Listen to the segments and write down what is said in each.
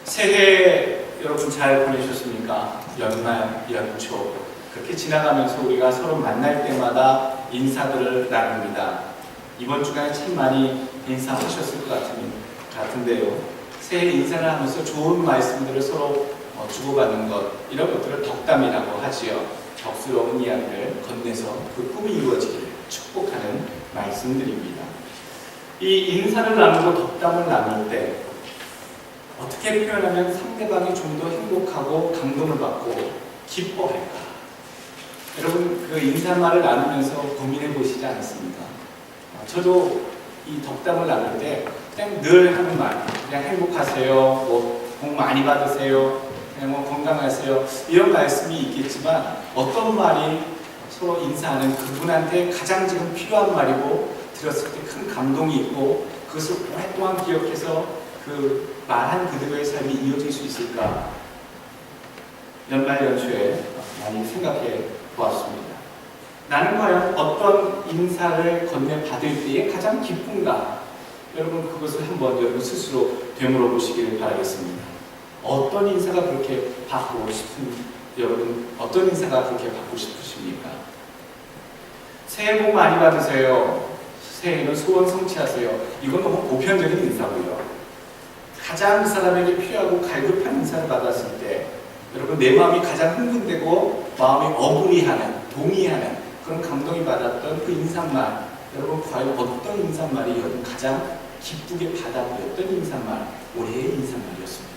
새해 여러분 잘 보내셨습니까? 연말, 연초 그렇게 지나가면서 우리가 서로 만날 때마다 인사들을 나눕니다. 이번 주간에 참 많이 인사하셨을 것 같은데요. 새해 인사를 하면서 좋은 말씀들을 서로 주고받는 것, 이런 것들을 덕담이라고 하지요. 덕스러운 이야기를 건네서 그 꿈이 이루어지기를 축복하는 말씀들입니다. 이 인사를 나누고 덕담을 나눌 때 어떻게 표현하면 상대방이 좀 더 행복하고 감동을 받고 기뻐할까? 여러분 그 인사말을 나누면서 고민해 보시지 않습니까? 저도 이 덕담을 나눌 때 그냥 늘 하는 말, 그냥 행복하세요, 뭐 복 많이 받으세요, 그냥 뭐 건강하세요, 이런 말씀이 있겠지만 어떤 말이 서로 인사하는 그분한테 가장 지금 필요한 말이고 들었을 때 큰 감동이 있고 그것을 오랫동안 기억해서 그 말한 그대로의 삶이 이어질 수 있을까? 연말 연초에 많이 생각해 보았습니다. 나는 과연 어떤 인사를 건네받을 때에 가장 기쁜가? 여러분 그것을 한번 여러분 스스로 되물어 보시기를 바라겠습니다. 어떤 인사가 그렇게 받고 여러분 어떤 인사가 그렇게 받고 싶으십니까? 새해 복 많이 받으세요. 새해에는 소원 성취하세요. 이건 너무 보편적인 인사고요. 가장 그 사람에게 필요하고 갈급한 인사를 받았을 때 여러분 내 마음이 가장 흥분되고 마음이 억울해하는, 동의하는 그런 감동이 받았던 그 인사말, 여러분 과연 어떤 인사말이 여러분 가장 기쁘게 받아들였던 인사말, 올해의 인사말이었습니다.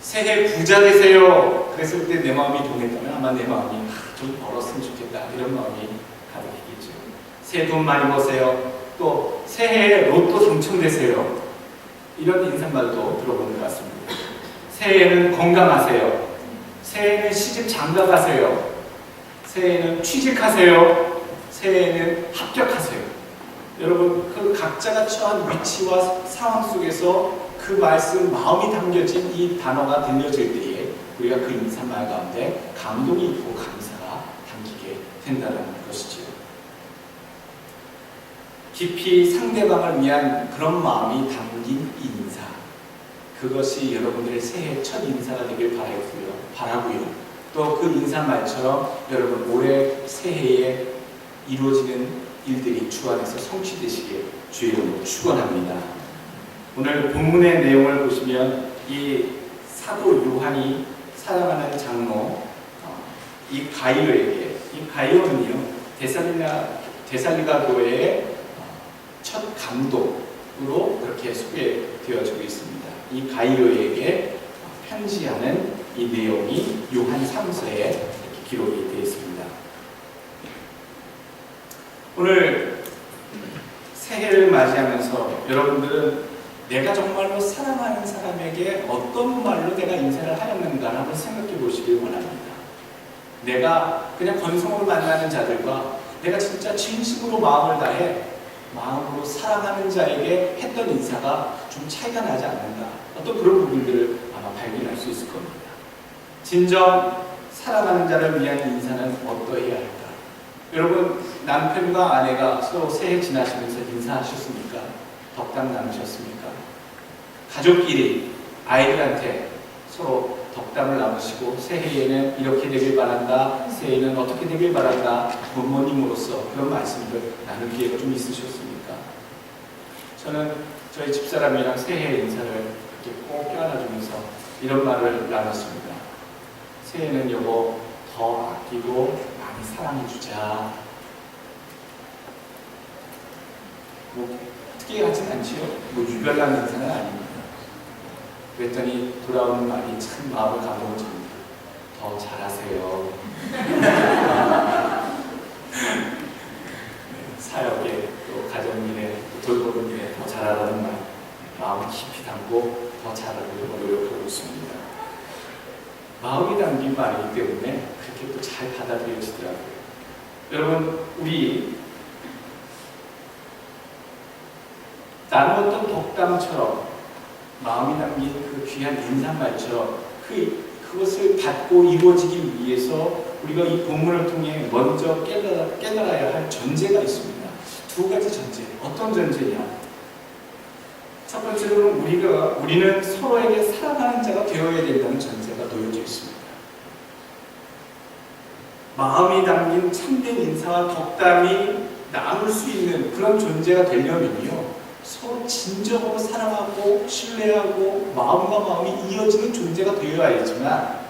새해 부자 되세요. 그랬을 때 내 마음이 동했다면 아마 내 마음이 좀 벌었으면 좋겠다 이런 마음이 가득했겠죠. 새해 돈 많이 버세요. 또 새해에 로또 당첨되세요. 이런 인사말도 들어보는 것 같습니다. 새해에는 건강하세요. 새해에는 시집 장가가세요. 새해에는 취직하세요. 새해에는 합격하세요. 여러분 그 각자가 처한 위치와 상황 속에서 그 말씀, 마음이 담겨진 이 단어가 들려질 때에 우리가 그 인사말 가운데 감동이 있고 감사가 담기게 된다는 것이지요. 깊이 상대방을 위한 그런 마음이 담긴 인사, 그것이 여러분들의 새해 첫 인사가 되길 바라고요. 또 그 인사말처럼 여러분 올해 새해에 이루어지는 일들이 주 안에서 성취되시길 주의 이름으로 축원합니다. 오늘 본문의 내용을 보시면 이 사도 요한이 사랑하는 장로 이 가이오에게, 이 가이오는요 데살로니가 교회의 첫 감독으로 그렇게 소개되어지고 있습니다. 이 가이오에게 편지하는 이 내용이 요한 3서에 이렇게 기록이 되어 있습니다. 오늘 새해를 맞이하면서 여러분들은 내가 정말로 사랑하는 사람에게 어떤 말로 내가 인사를 하였는가 한번 생각해 보시길 원합니다. 내가 그냥 건성으로 만나는 자들과 내가 진짜 진심으로 마음을 다해 마음으로 사랑하는 자에게 했던 인사가 좀 차이가 나지 않는가, 어떤 그런 부분들을 아마 발견할 수 있을 겁니다. 진정 사랑하는 자를 위한 인사는 어떠해야 할까? 여러분 남편과 아내가 서로 새해 지나시면서 인사하셨습니까? 덕담 나누셨습니까? 가족끼리 아이들한테 서로 덕담을 나누시고 새해에는 이렇게 되길 바란다, 새해에는 어떻게 되길 바란다, 부모님으로서 그런 말씀들 나눌 기회가 좀 있으셨습니까? 저는 저희 집사람이랑 새해 인사를 이렇게 꼭 껴안아주면서 이런 말을 나눴습니다. 새해는 여보 더 아끼고 많이 사랑해주자. 뭐 특이하게 하진 않지요. 뭐 유별난 인사는 아닙니다. 그랬더니 돌아오는 말이 참 마음을 감동을 줍니다. 더 잘하세요. 사역에 또 가정일에 또 돌보는 일에 더 잘하라는 말, 마음을 깊이 담고 더 잘하려고 노력하고 있습니다. 마음이 담긴 말이기 때문에 그렇게 또 잘 받아들여지더라고요. 여러분 우리 나누었던 덕담처럼 마음이 담긴 그 귀한 인사말처럼 그것을 받고 이루어지기 위해서 우리가 이 본문을 통해 먼저 깨달아야 할 전제가 있습니다. 두 가지 전제. 어떤 전제냐? 첫 번째로는 우리는 서로에게 사랑하는 자가 되어야 된다는 전제가 놓여져 있습니다. 마음이 담긴 참된 인사와 덕담이 나눌 수 있는 그런 존재가 되려면요, 서로 진정으로 사랑하고 신뢰하고 마음과 마음이 이어지는 존재가 되어야지만,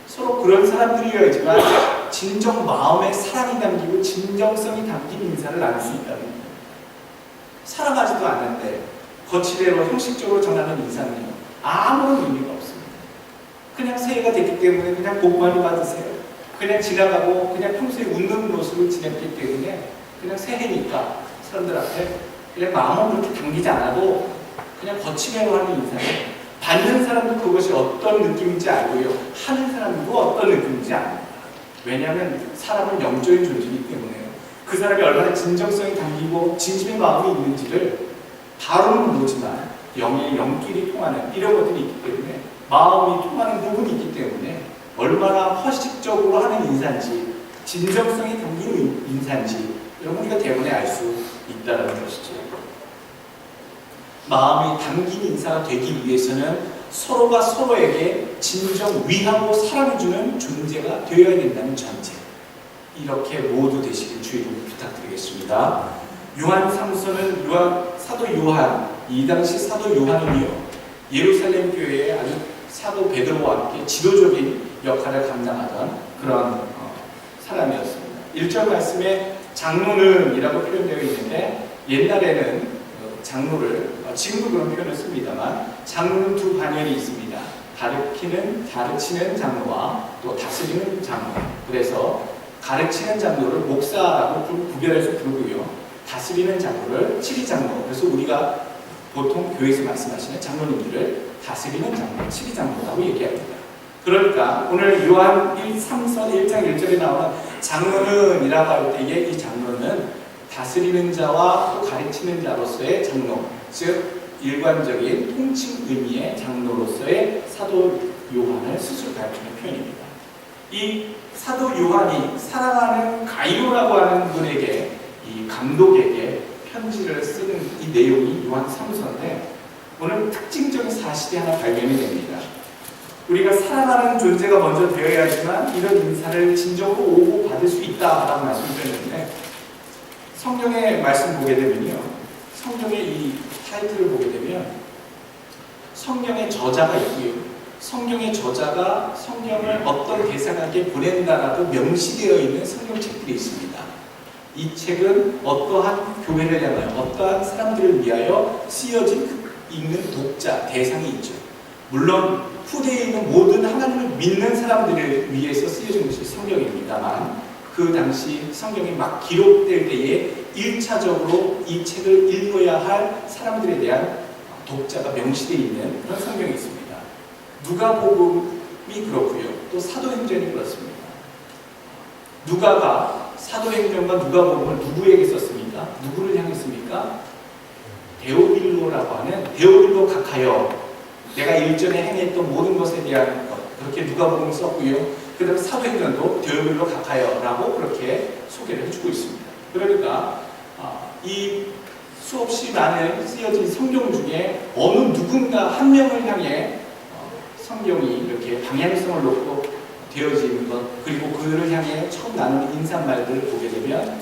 서로 그런 사람들이어야지만 진정 마음에 사랑이 담기고 진정성이 담긴 인사를 나눌 수 있다는 거예요. 사랑하지도 않는데 거치대로 형식적으로 전하는 인사는요, 아무런 의미가 없습니다. 그냥 새해가 됐기 때문에 그냥 복 많이 받으세요, 그냥 지나가고 그냥 평소에 웃는 모습을 지냈기 때문에 그냥 새해니까 사람들 앞에 그냥 마음은 그렇게 당기지 않아도 그냥 거치대로 하는 인사를 받는 사람도 그것이 어떤 느낌인지 알고요, 하는 사람도 어떤 느낌인지 압니다. 왜냐하면 사람은 영적인 존재이기 때문에요. 그 사람이 얼마나 진정성이 담기고 진심의 마음이 있는지를 바로는 모르지만 영끼리 통하는 이런 것들이 있기 때문에, 마음이 통하는 부분이 있기 때문에 얼마나 허식적으로 하는 인사인지 진정성이 담긴 인사인지 우리가 대본에 알 수 있다는 것이죠. 마음이 담긴 인사가 되기 위해서는 서로가 서로에게 진정 위하고 사랑해주는 존재가 되어야 된다는 전제, 이렇게 모두 되시길 주의 이름으로 부탁드리겠습니다. 요한 3서는 사도 요한, 이 당시 사도 요한은요, 예루살렘 교회의 아주 사도 베드로와 함께 지도적인 역할을 감당하던 그런 사람이었습니다. 1절 말씀에 장로는 이라고 표현되어 있는데, 옛날에는 장로를, 지금도 그런 표현을 씁니다만, 장로는 두 반열이 있습니다. 가르치는 장로와 또 다스리는 장로. 그래서 가르치는 장로를 목사라고 구별해서 부르고요, 다스리는 장로를 치리장로, 그래서 우리가 보통 교회에서 말씀하시는 장로님들을 다스리는 장로, 치리장로라고 얘기합니다. 그러니까 오늘 요한 3서 1장 1절에 나오는 장로는 이라고 할 때에 이 장로는 다스리는 자와 또 가르치는 자로서의 장로, 즉 일관적인 통칭 의미의 장로로서의 사도 요한을 스스로 가르치는 표현입니다. 이 사도 요한이 사랑하는 가이오라고 하는 분에게, 이 감독에게 편지를 쓰는 이 내용이 요한 3서인데, 오늘 특징적인 사실이 하나 발견이 됩니다. 우리가 사랑하는 존재가 먼저 되어야지만 이런 인사를 진정으로 오고 받을 수 있다라고 말씀드렸는데, 성경의 말씀 보게 되면요, 성경의 이 타이틀을 보게 되면 성경의 저자가 있고요, 성경의 저자가 성경을 어떤 대상에게 보낸다라고 명시되어 있는 성경책들이 있습니다. 이 책은 어떠한 교회를 향하여, 어떠한 사람들을 위하여 쓰여진 읽는 독자, 대상이 있죠. 물론 후대에 있는 모든 하나님을 믿는 사람들을 위해서 쓰여진 것이 성경입니다만, 그 당시 성경이 막 기록될 때에 1차적으로 이 책을 읽어야 할 사람들에 대한 독자가 명시되어 있는 그런 성경이 있습니다. 누가복음이 그렇고요, 또 사도행전이 그렇습니다. 누가가 사도행전과 누가복음을 누구에게 썼습니까? 누구를 향했습니까? 데오빌로라고 하는, 데오빌로 각하여, 내가 일전에 행했던 모든 것에 대한 것, 그렇게 누가복음을 썼고요, 그 다음에 사도행전도 데오빌로 각하여라고 그렇게 소개를 해주고 있습니다. 그러니까 이 수없이 많은 쓰여진 성경 중에 어느 누군가 한 명을 향해 성경이 이렇게 방향성을 놓고 되어지는 것, 그리고 그들을 향해 처음 나누는 인사말들을 보게 되면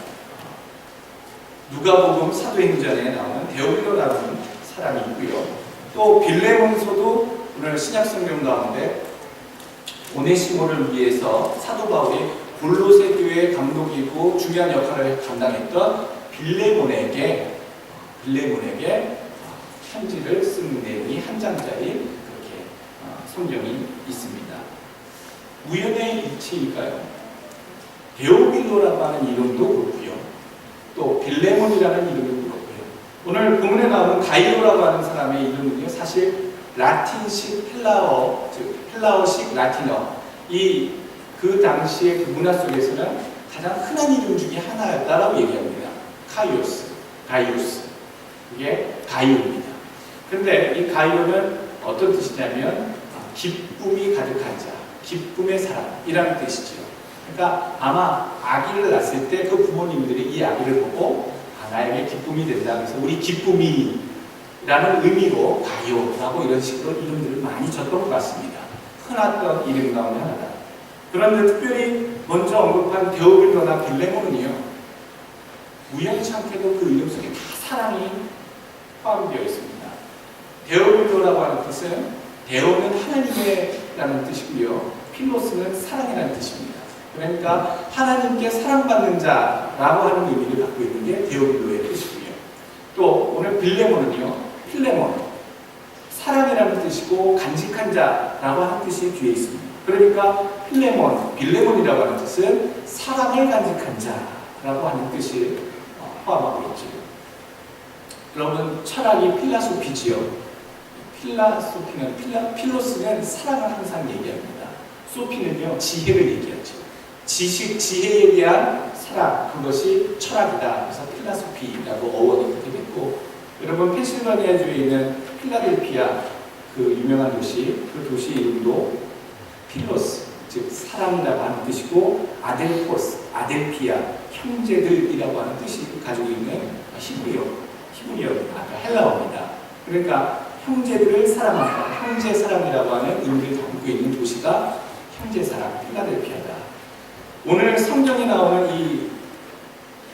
누가복음, 사도행전에 나오는 데오빌로라는 사람이 있고요, 또 빌레몬서도 오늘 신약성경 가운데 오네시모를 위해서 사도 바울이 골로새 교회의 감독이고 중요한 역할을 감당했던 빌레몬에게 편지를 쓴 내용이 한 장짜리 그렇게 성경이 있습니다. 우연의 일치일까요? 데오빌로라고 하는 이름도 그렇고요, 또 빌레몬이라는 이름도 그렇고요, 오늘 본문에 나오는 가이오라고 하는 사람의 이름은요, 사실 라틴식 헬라어, 즉 헬라어식 라틴어, 그 당시의 그 문화 속에서는 가장 흔한 이름 중에 하나였다라고 얘기합니다. 가이오스. 이게 가이오입니다. 그런데 이 가이오는 어떤 뜻이냐면 기쁨이 가득한 자, 기쁨의 사람이라는 뜻이죠. 그러니까 아마 아기를 낳았을 때 그 부모님들이 이 아기를 보고 나에게 기쁨이 된다, 그래서 우리 기쁨이 라는 의미로 가이오라고 이런 식으로 이름들을 많이 줬던 것 같습니다. 흔했던 이름 가운데 하나다. 그런데 특별히 먼저 언급한 데오빌로나 빌레몬은요, 우연치 않게도 그 이름 속에 다 사랑이 포함되어 있습니다. 데오빌로라고 하는 뜻은, 데오는 하나님의라는 뜻이고요, 필로스는 사랑이라는 뜻입니다. 그러니까 하나님께 사랑받는 자라고 하는 의미를 갖고 있는 게 데오빌로의 뜻이고요. 또 오늘 빌레몬은요, 필레몬, 사랑이라는 뜻이고 간직한 자라고 하는 뜻이 뒤에 있습니다. 그러니까 필레몬, 빌레몬이라고 하는 뜻은 사랑을 간직한 자라고 하는 뜻을 포함하고 있죠. 여러분, 철학이 필라소피지요. 필라소피는, 필로스는 사랑을 항상 얘기합니다. 소피는요, 지혜를 얘기하죠. 지식, 지혜에 대한 사랑, 그것이 철학이다. 그래서 필라소피라고 어원이 그렇게 됐고, 여러분, 펜실바니아주에 있는 필라델피아, 그 유명한 도시, 그 도시 이름도 필로스, 즉 사랑이라고 하는 뜻이고, 아델포스, 아델피아, 형제들이라고 하는 뜻이 가지고 있는 히브리어, 아까 헬라어입니다. 그러니까 형제들을 사랑한다, 형제 사랑이라고 하는 의미를 담고 있는 도시가 형제 사랑, 필라델피아다. 오늘 성경에 나오는 이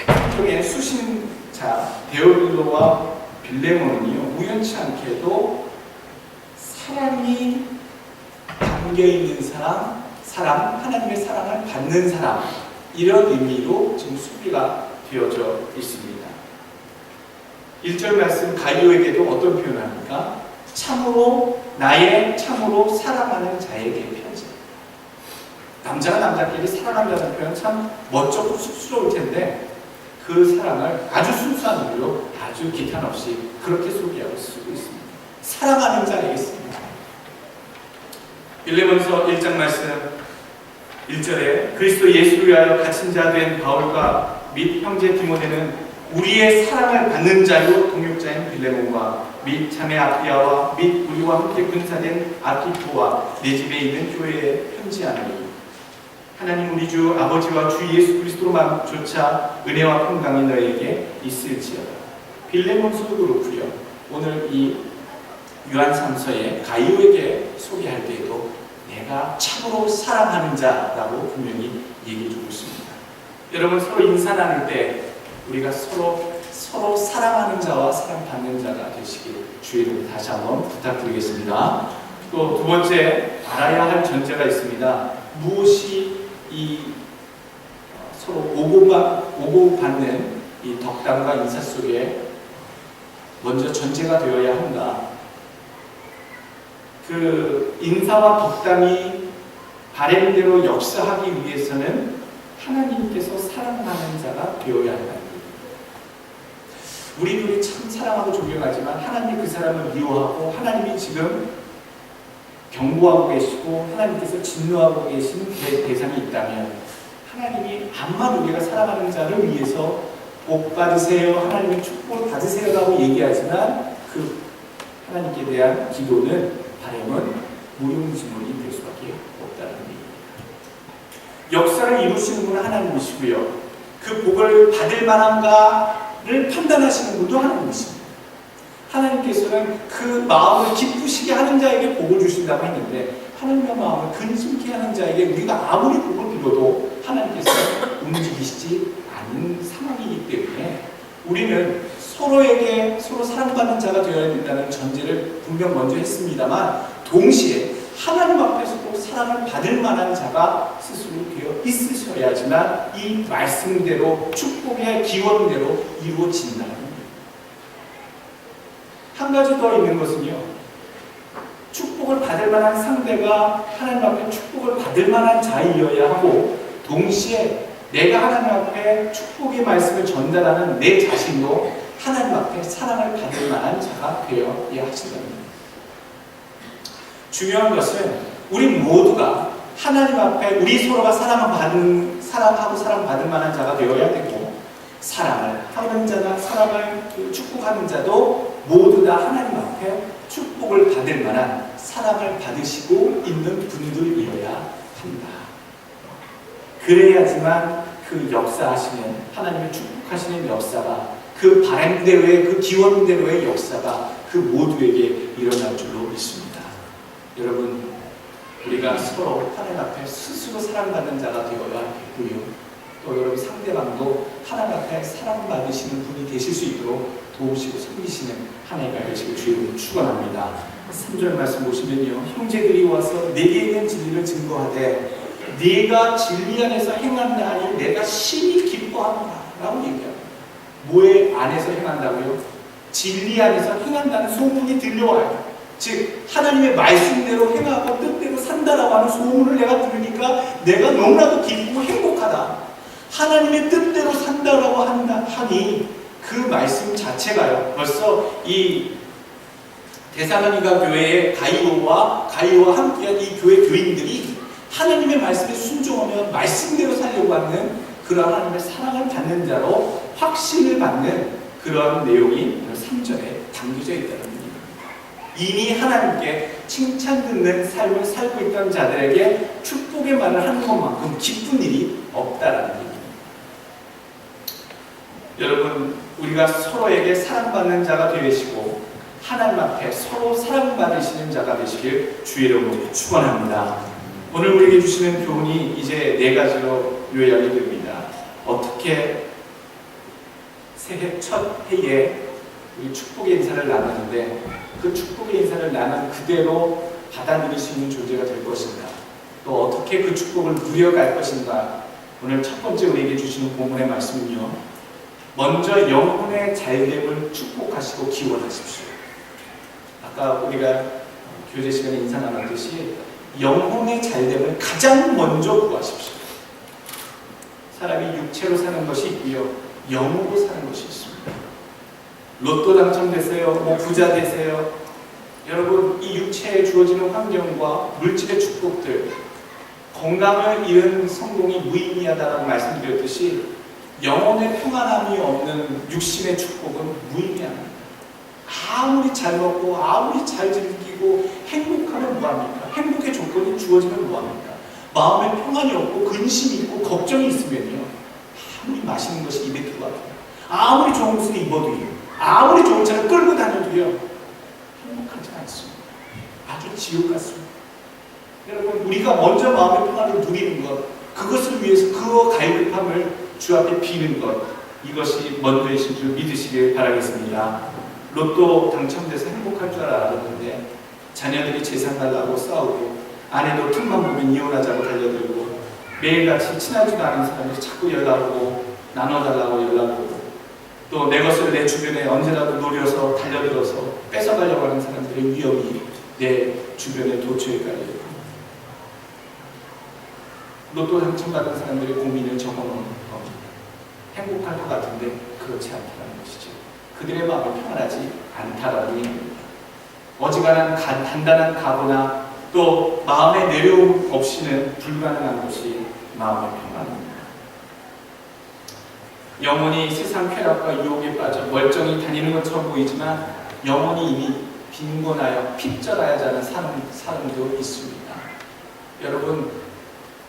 성경의 수신자 데오빌로와 빌레몬은요, 우연치 않게도 사랑이 담겨있는 사람, 하나님의 사랑을 받는 사람, 이런 의미로 지금 수비가 되어져 있습니다. 1절 말씀 가이오에게도 어떤 표현을 합니까? 나의 참으로 사랑하는 자에게 편지. 남자가 남자끼리 사랑한다는 표현 참 멋쩍고 쑥스러울 텐데, 그 사랑을 아주 순수한 의미로 아주 기탄 없이 그렇게 소개하고 쓰고 있습니다. 사랑하는 자에게 있습니다. 빌레몬서 1장 말씀 1절에 그리스도 예수를 위하여 갇힌 자 된 바울과 및 형제 디모데는 우리의 사랑을 받는 자요 동역자인 빌레몬과 및 자매 아피아와 및 우리와 함께 군사된 아키포와 내 집에 있는 교회에 편지하노니 하나님 우리 주 아버지와 주 예수 그리스도만조차 은혜와 평강이 너에게 있을지어다. 빌레몬서도 그렇고요. 오늘 이 요한 3서에 가이오에게 소개할 때에도 내가 참으로 사랑하는 자라고 분명히 얘기해주고 있습니다. 여러분, 서로 인사 나눌 때 우리가 서로 사랑하는 자와 사랑받는 자가 되시길 주의 이름으로 다시 한번 부탁드리겠습니다. 또 두 번째 알아야 할 전제가 있습니다. 무엇이 이 서로 오고받는 이 덕담과 인사 속에 먼저 전제가 되어야 한다. 그 인사와 덕담이 바램대로 역사하기 위해서는 하나님께서 사랑하는 자가 되어야 한다는 거예요. 우리들이 참 사랑하고 존경하지만 하나님이 그 사람을 미워하고 하나님이 지금 경고하고 계시고 하나님께서 진노하고 계신 대상이 있다면 하나님이 암만 우리가 사랑하는 자를 위해서 복 받으세요, 하나님의 축복을 받으세요라고 얘기하지만 그 하나님께 대한 기도는 바람은 무용지물이 될 수밖에 없다는 얘기입니다. 역사를 이루시는 분은 하나님이시고요, 그 복을 받을 만한가를 판단하시는 분도 하나님이십니다. 하나님께서는 그 마음을 기쁘시게 하는 자에게 복을 주신다고 했는데 하나님의 마음을 근심케 하는 자에게 우리가 아무리 복을 빌어도 하나님께서 움직이시지 않은 상황이기 때문에 우리는 서로 사랑받는 자가 되어야 된다는 전제를 분명 먼저 했습니다만 동시에 하나님 앞에서도 사랑을 받을 만한 자가 스스로 되어 있으셔야지만 이 말씀대로 축복의 기원대로 이루어진다는 겁니다. 한 가지 더 있는 것은요, 축복을 받을 만한 상대가 하나님 앞에 축복을 받을 만한 자이어야 하고 동시에 내가 하나님 앞에 축복의 말씀을 전달하는 내 자신도 하나님 앞에 사랑을 받을 만한 자가 되어야 하신답니다. 중요한 것은 우리 모두가 하나님 앞에 우리 서로가 사랑하고 사랑받을 만한 자가 되어야 되고 사랑을 하는 자나 사랑을 축복하는 자도 모두 다 하나님 앞에 축복을 받을 만한 사랑을 받으시고 있는 분들이어야 한다. 그래야지만 그 역사하시는 하나님의 축복하시는 역사가 그 바람대로의 그 기원대로의 역사가 그 모두에게 일어날 줄로 믿습니다. 여러분, 우리가 서로 하나님 앞에 스스로 사랑받는 자가 되어야 하겠고요. 또 여러분 상대방도 하나님 앞에 사랑받으시는 분이 되실 수 있도록 도우시고 섬기시는 한 해가 되시길 주님으로 축원합니다. 3절 말씀 보시면요, 형제들이 와서 내게 있는 진리를 증거하되 네가 진리 안에서 행한다니 내가 심히 기뻐합니다 라고 얘기합니다. 뭐에 안에서 행한다고요? 진리 안에서 행한다는 소문이 들려와요. 즉 하나님의 말씀대로 행하고 뜻대로 산다라고 하는 소문을 내가 들으니까 내가 너무나도 기쁘고 행복하다. 하나님의 뜻대로 산다라고 하니 그 말씀 자체가요, 벌써 이 데살로니가 교회의 가이오와 함께한 이 교회 교인들이 하나님의 말씀에 순종하며 말씀대로 살려고 하는 그러한 하나님의 사랑을 받는 자로 확신을 받는 그러한 내용이 3절에 담겨져 있다는 겁니다. 이미 하나님께 칭찬 듣는 삶을 살고 있던 자들에게 축복의 말을 하는 것만큼 기쁜 일이 없다라는 얘기입니다. 여러분, 우리가 서로에게 사랑받는 자가 되시고 하나님 앞에 서로 사랑받으시는 자가 되시길 주의 이름으로 축원합니다. 오늘 우리에게 주시는 교훈이 이제 4가지로 요약이 됩니다. 어떻게 새해 첫 해에 우리 축복의 인사를 나누는데 그 축복의 인사를 나눈 그대로 받아들일 수 있는 존재가 될 것인가, 또 어떻게 그 축복을 누려갈 것인가. 오늘 첫 번째 우리에게 주시는 본문의 말씀은요, 먼저 영혼의 잘됨을 축복하시고 기원하십시오. 아까 우리가 교제 시간에 인사 나눴듯이 영혼의 잘됨을 가장 먼저 구하십시오. 사람이 육체로 사는 것이 있고요, 영으로 사는 것이 있습니다. 로또 당첨되세요, 부자 되세요. 여러분, 이 육체에 주어지는 환경과 물질의 축복들, 건강을 잃은 성공이 무의미하다고 말씀드렸듯이 영혼의 평안함이 없는 육신의 축복은 무의미합니다. 아무리 잘 먹고 아무리 잘 즐기고 행복하면 뭐합니까? 행복의 조건이 주어지면 뭐합니까? 마음에 평안이 없고 근심이 있고 걱정이 있으면요, 아무리 맛있는 것이 입에 들어와도요, 아무리 좋은 옷을 입어도요, 아무리 좋은 차를 끌고 다녀도요, 행복하지 않습니다. 아주 지옥 같습니다. 여러분, 우리가 먼저 마음의 평안을 누리는 것, 그것을 위해서 그 갈급함을 주 앞에 비는 것, 이것이 먼저이신 줄 믿으시길 바라겠습니다. 로또 당첨돼서 행복할 줄 알았는데 자녀들이 재산 달라고 싸우고, 아내도 틈만 보면 이혼하자고 달려들고, 매일같이 친하지도 않은 사람들이 자꾸 연락오고 나눠달라고 연락오고, 또 내 것을 내 주변에 언제라도 노려서 달려들어서 뺏어가려고 하는 사람들의 위험이 내 주변에 도처에 깔려있고, 로또 당첨받은 사람들의 고민을 적어놓은 겁니다. 행복할 것 같은데 그렇지 않다는 것이죠. 그들의 마음이 평안하지 않다라는 얘기입니다. 어지간한 단단한 각오나 또 마음의 내려움 없이는 불가능한 것이 마음의 평안입니다. 영혼이 세상 쾌락과 유혹에 빠져 멀쩡히 다니는 것처럼 보이지만 영혼이 이미 빈곤하여 핍절하여 자는 사람도 있습니다. 여러분,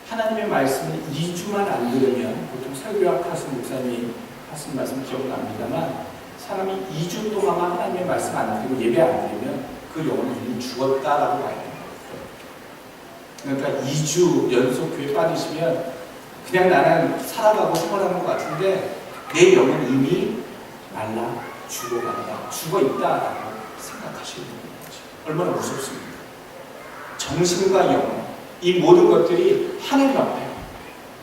하나님의 말씀을 2주만 안 들으면, 보통 설교학 하신 목사님이 하신 말씀 기억납니다만, 사람이 2주 동안만 하나님의 말씀 안 듣고 예배 안 드리면 그 영혼은 이미 죽었다라고 봐야 됩니다. 그러니까 2주 연속 교회 빠지시면 그냥 나는 살아가고 생활하는 것 같은데 내 영은 이미 말라 죽어간다, 죽어있다라고 생각하시는 거죠. 얼마나 무섭습니까? 정신과 영혼, 이 모든 것들이 하나님 앞에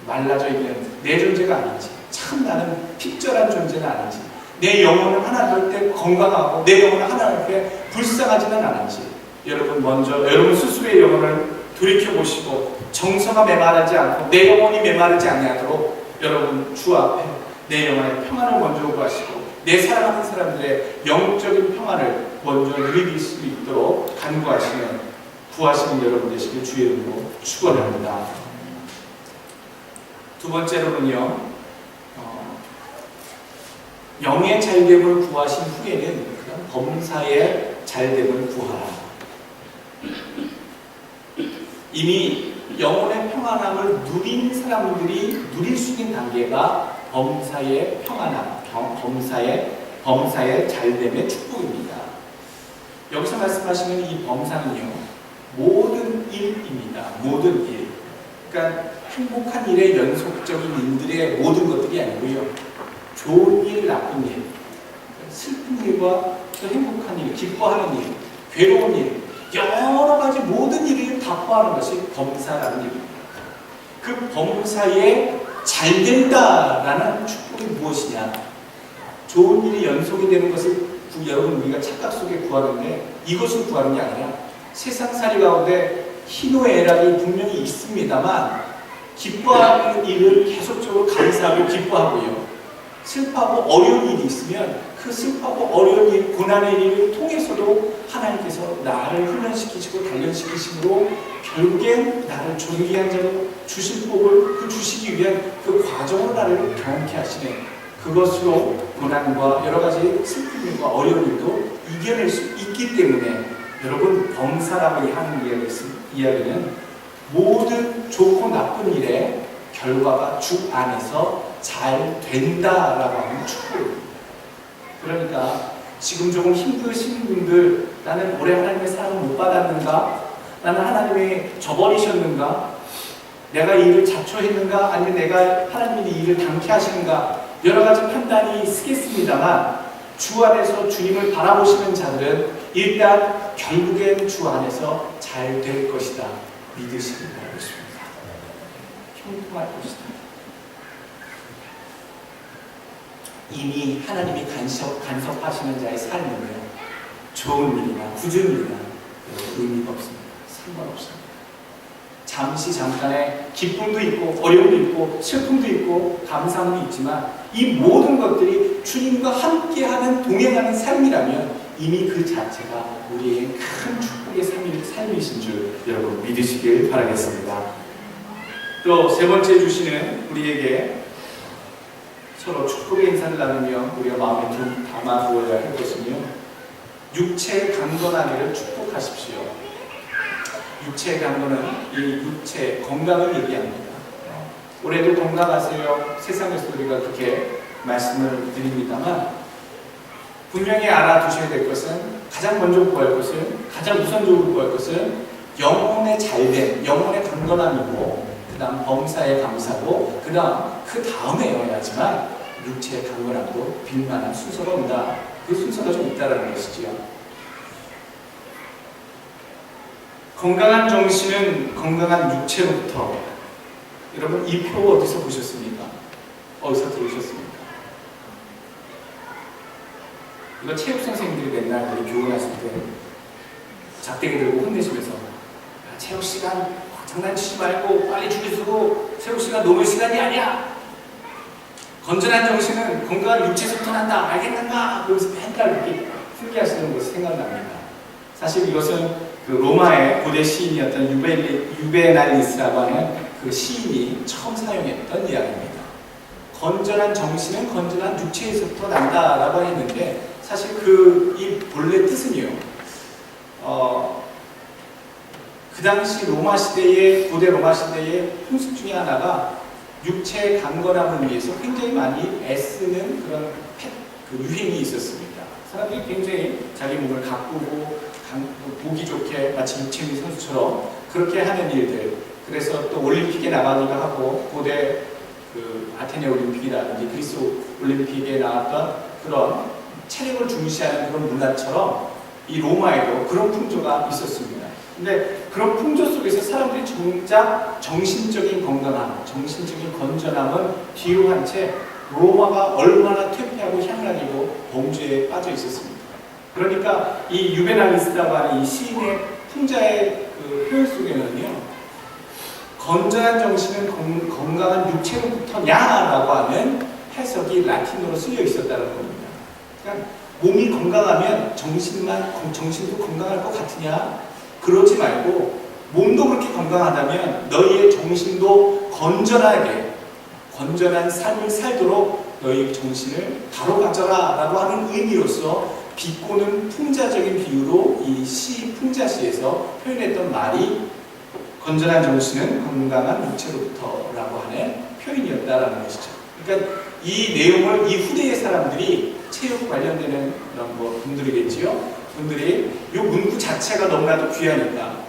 말라져 있는 내 존재가 아닌지, 참 나는 핍절한 존재는 아닌지, 내 영혼은 하나님 앞에 건강하고 내 영혼은 하나님 앞에 불쌍하지는 않은지, 여러분 먼저 여러분 스스로의 영혼을 돌이켜보시고 정서가 메마르지 않고 내 영혼이 메마르지 않도록 여러분 주 앞에 내 영혼의 평안을 먼저 구하시고 내 사랑하는 사람들의 영적인 평안을 먼저 누릴 수 있도록 간구하시는, 구하시는 여러분 되시길 주의 이름으로 축원합니다. 두 번째로는요, 영의 잘됨을 구하신 후에는 범사의 잘됨을 구하라. 이미 영혼의 평안함을 누린 사람들이 누릴 수 있는 단계가 범사의 평안함, 범사의 잘됨의 축복입니다. 말씀하시는 이 범사는요, 모든 일입니다. 모든 일. 그러니까 행복한 일의 연속적인 일들의 모든 것들이 아니고요. 좋은 일, 나쁜 일, 슬픈 일과 또 행복한 일, 기뻐하는 일, 괴로운 일, 여러 가지 모든 일을 다 포함하는 것이 범사라는 일입니다. 그 범사에 잘 된다라는 축복이 무엇이냐? 좋은 일이 연속이 되는 것을 여러분 우리가 착각 속에 구하는데 이것을 구하는 게 아니라 세상살이 가운데 희노애락이 분명히 있습니다만 기뻐하는 일을 계속적으로 감사하고 기뻐하고요. 슬퍼하고 어려운 일이 있으면 그 슬퍼하고 어려운 일, 고난의 일을 통해서도 하나님께서 나를 훈련시키시고 단련시키심으로 결국엔 나를 존귀한 자로 주실 복을 그 주시기 위한 그 과정으로 나를 경험케 하시네. 그것으로 고난과 여러 가지 슬픈 일과 어려운 일도 이겨낼 수 있기 때문에 여러분 범사라고 하는 이야기는 모든 좋고 나쁜 일의 결과가 주 안에서 잘 된다라고 하는 축복입니다. 그러니까 지금 조금 힘드신 분들, 나는 올해 하나님의 사랑을 못 받았는가? 나는 하나님이 저버리셨는가? 내가 이 일을 자초했는가? 아니면 내가 하나님이 이 일을 당케 하시는가? 여러 가지 판단이 쓰겠습니다만 주 안에서 주님을 바라보시는 자들은 일단 결국엔 주 안에서 잘 될 것이다 믿으시기 바라겠습니다. 형통할 것이다. 이미 하나님이 간섭하시는 자의 삶은요, 좋은 일이나 굳은 일이나 의미가 없습니다. 상관없습니다. 잠시 잠깐의 기쁨도 있고 어려움도 있고 슬픔도 있고 감사함도 있지만 이 모든 것들이 주님과 함께하는 동행하는 삶이라면 이미 그 자체가 우리의 큰 축복의 삶이신 줄 여러분 믿으시길 바라겠습니다. 또 세 번째 주시는 우리에게 서로 축복의 인사를 나누며 우리가 마음에 좀 담아두어야 할 것은요, 육체의 강건하기를 축복하십시오. 육체의 강건은 이 육체 건강을 얘기합니다. 올해도 건강하세요. 세상에서 우리가 그렇게 말씀을 드립니다만 분명히 알아두셔야 될 것은, 가장 먼저 구할 것은, 가장 우선적으로 구할 것은 영혼의 잘됨, 영혼의 강건함이고 그 다음 범사에 감사고 그 다음에여야지만 육체의 강건함도 빈만한 순서가 온다. 그 순서가 좀 있다라는 것이지요. 건강한 정신은 건강한 육체로부터. 여러분 이 표 어디서 보셨습니까? 어디서 들으셨습니까? 이거 체육 선생님들이 맨날 우리 교훈하실 때 작대기 들고 혼내시면서 체육 시간 장난치지 말고 빨리 줄이고 체육 시간 노는 시간이 아니야. 건전한 정신은 건강한 육체에서부터 난다. 알겠는가? 그러면서 맨날 이렇게 풀게 하시는 것이 생각납니다. 사실 이것은 그 로마의 고대 시인이었던 유베날리스라고 하는 그 시인이 처음 사용했던 이야기입니다. 건전한 정신은 건전한 육체에서부터 난다라고 했는데 사실 이 본래 뜻은요, 그 당시 로마 시대의, 고대 로마 시대의 풍습 중에 하나가 육체의 강건함을 위해서 굉장히 많이 애쓰는 그런 유행이 있었습니다. 사람들이 굉장히 자기 몸을 가꾸고 보기 좋게 마치 육체미 선수처럼 그렇게 하는 일들. 그래서 또 올림픽에 나가기도 하고 고대 아테네 올림픽이라든지 그리스 올림픽에 나왔던 그런 체력을 중시하는 그런 문화처럼 이 로마에도 그런 풍조가 있었습니다. 근데 그런 풍조 속에서 사람들이 정작 정신적인 건강함, 정신적인 건전함은 뒤로 한 채 로마가 얼마나 퇴폐하고 향락이고 범죄에 빠져 있었습니다. 그러니까 이 유베날리스라고 하는 이 시인의 풍자의 그 표현 속에는요, 건전한 정신은 건강한 육체로부터냐라고 하는 해석이 라틴어로 쓰여 있었다는 겁니다. 그러니까 몸이 건강하면 정신도 건강할 것 같으냐? 그러지 말고 몸도 그렇게 건강하다면 너희의 정신도 건전한 삶을 살도록 너희 정신을 다뤄가져라 라고 하는 의미로서 비꼬는 풍자적인 비유로 이 풍자시에서 표현했던 말이 건전한 정신은 건강한 육체로부터 라고 하는 표현이었다라는 것이죠. 그러니까 이 내용을 이 후대의 사람들이 체육 관련되는 그런 분들이겠지요. 분들이 이 문구 자체가 너무나도 귀하니까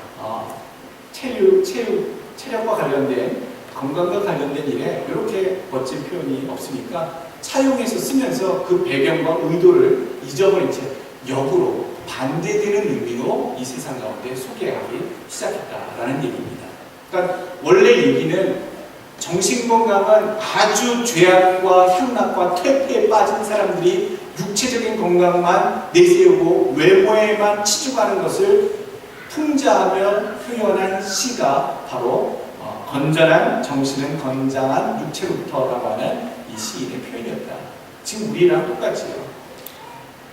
체력과 관련된 건강과 관련된 일에 이렇게 멋진 표현이 없으니까 차용해서 쓰면서 그 배경과 의도를 잊어버린 채 역으로 반대되는 의미로 이 세상 가운데 소개하기 시작했다라는 얘기입니다. 그러니까 원래 얘기는 정신건강은 아주 죄악과 향락과 퇴폐에 빠진 사람들이 육체적인 건강만 내세우고 외모에만 치중하는 것을 풍자하며 표현한 시가 바로 건전한 정신은 건장한 육체로부터라고 하는 이 시인의 표현이었다. 지금 우리랑 똑같이요.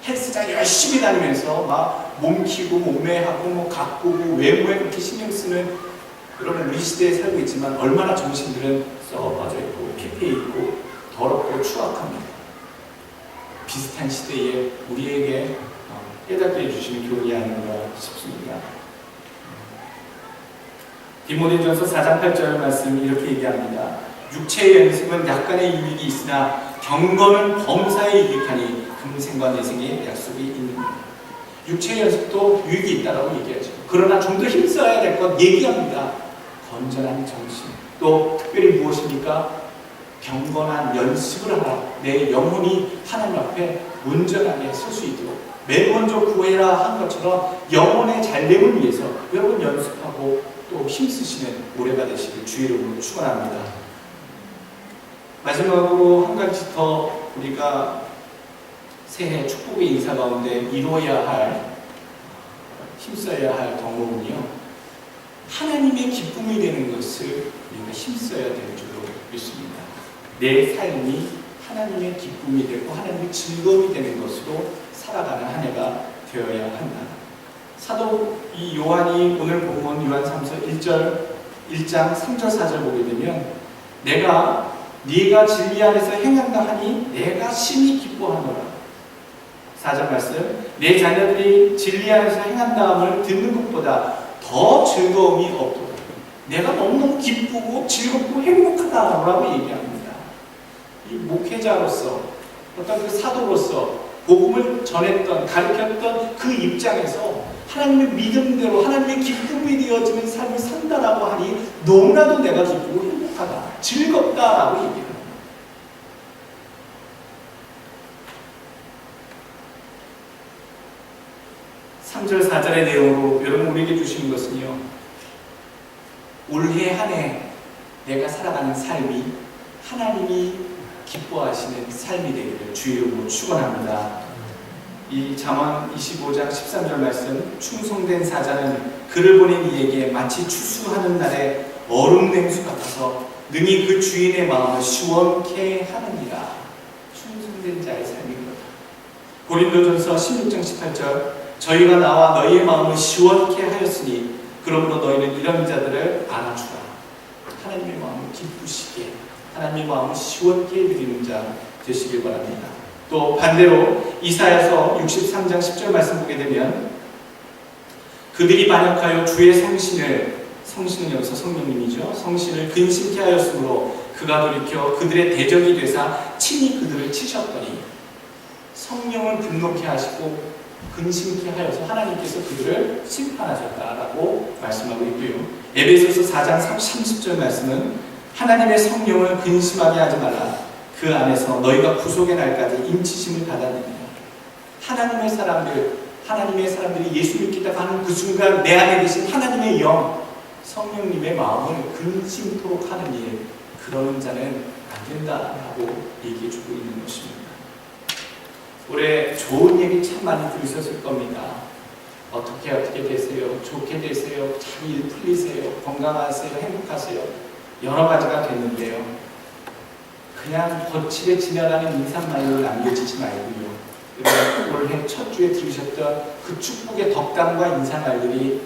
헬스장 열심히 다니면서 막 몸 키고 몸매하고 뭐 가꾸고 외모에 그렇게 신경 쓰는 여러분 우리 시대에 살고 있지만 얼마나 정신들은 썩어 빠져 있고 피폐해 있고 더럽고 추악합니다. 비슷한 시대에 우리에게 깨닫게 해주시는 교훈이 아닌가 싶습니다. 디모데전서 4장 8절 말씀 이렇게 얘기합니다. 육체의 연습은 약간의 유익이 있으나 경건은 범사에 유익하니 금생과 내생의 약속이 있느니라. 육체의 연습도 유익이 있다고 얘기하죠. 그러나 좀 더 힘써야 될 것 얘기합니다. 건전한 정신, 또 특별히 무엇입니까? 경건한 연습을 하라. 내 영혼이 하나님 앞에 온전하게 설 수 있도록 맨 먼저 구해라 한 것처럼 영혼의 잘됨을 위해서 여러분 연습하고 또 힘쓰시는 올해가 되시길 주의 이름으로 축원합니다. 마지막으로 한 가지 더 우리가 새해 축복의 인사 가운데 이루어야 할, 힘써야 할 덕목은요, 하나님의 기쁨이 되는 것을 우리가 힘써야 될 줄로 믿습니다. 내 삶이 하나님의 기쁨이 되고 하나님의 즐거움이 되는 것으로 살아가는 한 해가 되어야 한다. 사도 이 요한이 오늘 본문 요한3서 1장 3절 4절 보게 되면 네가 진리 안에서 행한다 하니 내가 심히 기뻐하노라. 4절 말씀, 내 자녀들이 진리 안에서 행한다함을 듣는 것보다 더 즐거움이 없도록 내가 너무너무 기쁘고 즐겁고 행복하다라고 얘기합니다. 이 목회자로서 어떤 그 사도로서 복음을 전했던 가르쳤던 그 입장에서 하나님의 믿음대로 하나님의 기쁨이 되어지는 삶을 산다라고 하니 너무나도 내가 기쁘고 행복하다, 즐겁다라고 얘기합니다. 3절 4절의 내용으로 여러분 우리에게 주시는 것은요, 올해 한 해 내가 살아가는 삶이 하나님이 기뻐하시는 삶이 되기를 주의 이름으로 축원합니다. 이 잠언 25장 13절 말씀, 충성된 사자는 그를 보낸 이에게 마치 추수하는 날에 얼음 냉수 같아서 능히 그 주인의 마음을 시원케 하느니라. 충성된 자의 삶이 그렇다. 고린도전서 16장 18절, 저희가 나와 너희의 마음을 시원케 하였으니 그러므로 너희는 이런 자들을 알아주라. 하나님의 마음을 기쁘시게, 하나님의 마음을 시원케 해드리는 자 되시길 바랍니다. 또 반대로 이사야서 63장 10절 말씀 보게 되면 그들이 반역하여 주의 성신은 여기서 성령님이죠. 성신을 근심케 하였으므로 그가 돌이켜 그들의 대적이 되사 친히 그들을 치셨더니 성령을 분노케 하시고 근심케 하여서 하나님께서 그들을 심판하셨다라고 말씀하고 있고요. 에베소서 4장 30절 말씀은 하나님의 성령을 근심하게 하지 말라. 그 안에서 너희가 구속의 날까지 인치심을 받았느니라. 하나님의 사람들이 예수 믿겠다고 하는 그 순간 내 안에 계신 하나님의 영, 성령님의 마음을 근심토록 하는 일, 그러는 자는 안 된다라고 얘기해주고 있는 것입니다. 올해 좋은 얘기 참 많이 들으셨을 겁니다. 어떻게 되세요? 좋게 되세요? 잘 일 풀리세요? 건강하세요? 행복하세요? 여러 가지가 됐는데요. 그냥 거칠게 지나가는 인사말로 남겨지지 말고요. 올해 첫 주에 들으셨던 그 축복의 덕담과 인사말들이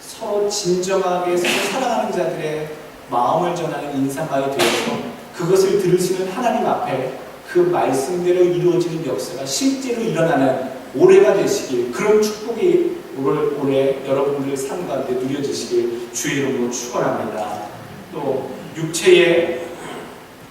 서로 진정하게 서로 사랑하는 자들의 마음을 전하는 인사말이 되어서 그것을 들으시는 하나님 앞에 그 말씀대로 이루어지는 역사가 실제로 일어나는 올해가 되시길, 그런 축복이 올해 여러분들의 삶 가운데 누려지시길 주의 이름으로 축원합니다. 또 육체의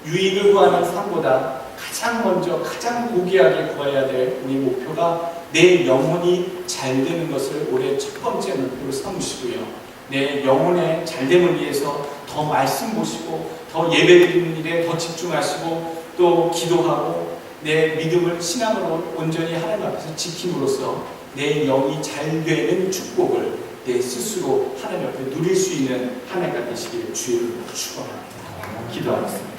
유익을 구하는 삶보다 가장 먼저 가장 고귀하게 구해야 될 우리 목표가 내 영혼이 잘 되는 것을 올해 첫 번째 목표로 삼으시고요. 내 영혼의 잘됨을 위해서 더 말씀 보시고 더 예배드리는 일에 더 집중하시고 또 기도하고 내 믿음을 신앙으로 온전히 하나님 앞에서 지킴으로써 내 영이 잘 되는 축복을 내 스스로 하나님 앞에 누릴 수 있는 한 해가 되시기를 주의 이름으로 축원합니다. 기도하겠습니다.